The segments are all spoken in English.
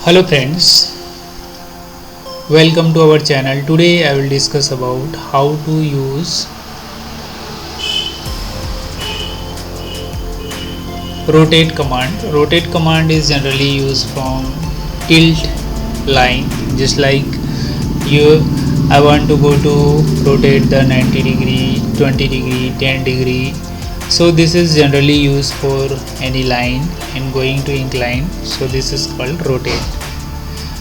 Hello friends, welcome to our channel. Today I will discuss about how to use rotate command. Rotate command is generally used from tilt line, just like you I want to go to rotate the 90 degree, 20 degree, 10 degree. So this is generally used for any line and going to incline. So this is called rotate.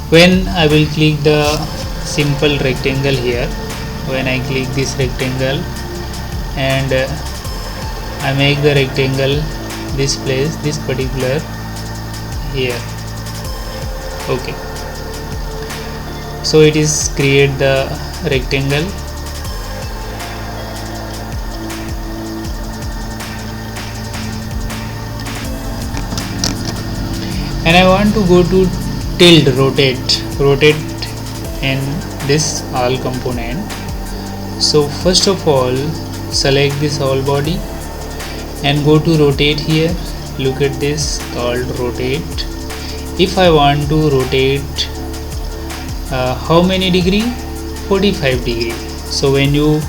When I will click the simple rectangle here, when I click this rectangle and I make the rectangle this place, this particular here. Okay, so it is create the rectangle. And I want to go to tilt, rotate in this all component. So first of all, select this whole body and go to rotate here. Look at this called rotate. If I want to rotate how many degree? 45 degree. So when you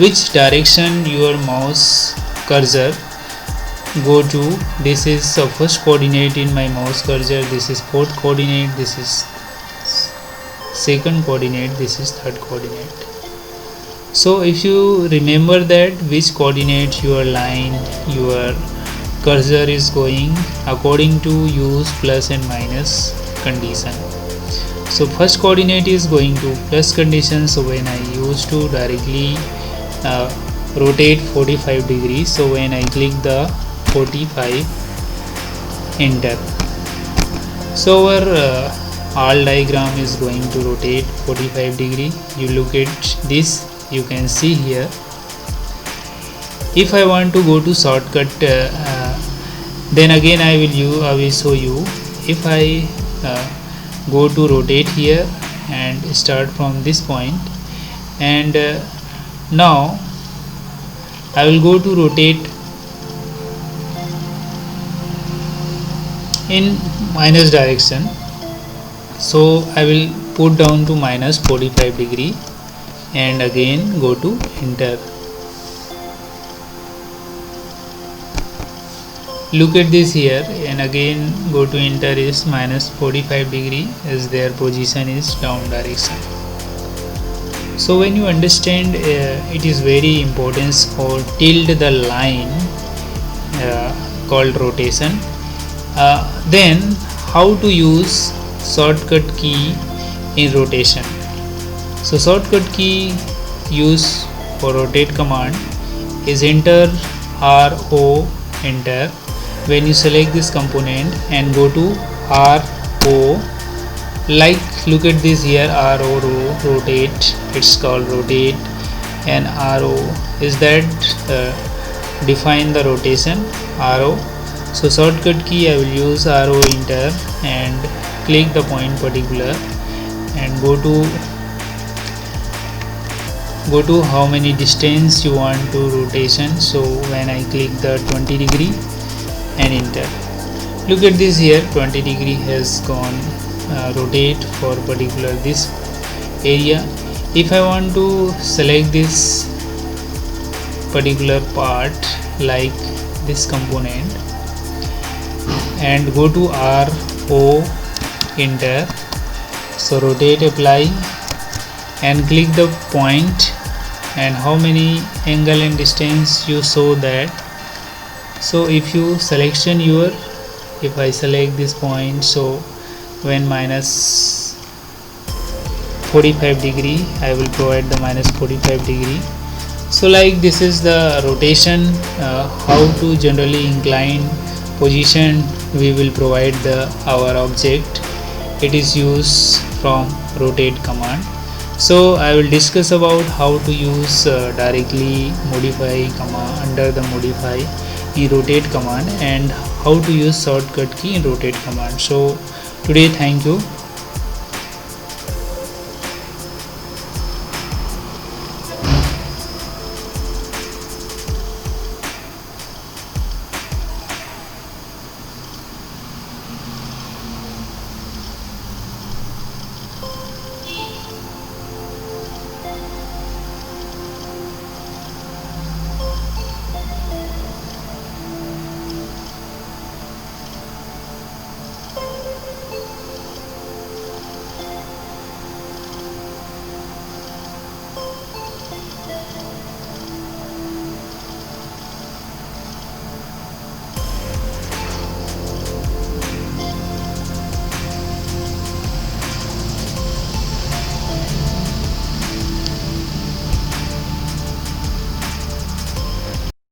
which direction your mouse cursor go to, this is the first coordinate in my mouse cursor, this is fourth coordinate, this is second coordinate, this is third coordinate. So if you remember that which coordinate your line, your cursor is going, according to use plus and minus condition. So first coordinate is going to plus condition, so when I use to directly rotate 45 degrees, so when I click the 45, enter. So our all diagram is going to rotate 45 degree. You look at this, you can see here. If I want to go to shortcut, then again I will show you. If I go to rotate here and start from this point, and now I will go to rotate in minus direction, so I will put down to minus 45 degree and again go to enter. Look at this here, and again go to enter is minus 45 degree as their position is down direction. So when you understand it is very important for tilt the line called rotation. Then how to use shortcut key in rotation. So shortcut key use for rotate command is enter, RO, enter. When you select this component and go to RO, like look at this here, RO rotate, it's called rotate, and RO is that define the rotation RO. So shortcut key I will use RO, enter, and click the point particular and go to how many distance you want to rotation. So when I click the 20 degree and enter, look at this here, 20 degree has gone rotate for particular this area. If I want to select this particular part like this component and go to RO, enter, so rotate, apply, and click the point and how many angle and distance you show that. So if you selection your, if I select this point, so when minus 45 degree I will provide the minus 45 degree. So like this is the rotation, how to generally incline position we will provide our object. It is used from rotate command. So I will discuss about how to use directly modify command under the modify in rotate command and how to use shortcut key in rotate command. So today, thank you.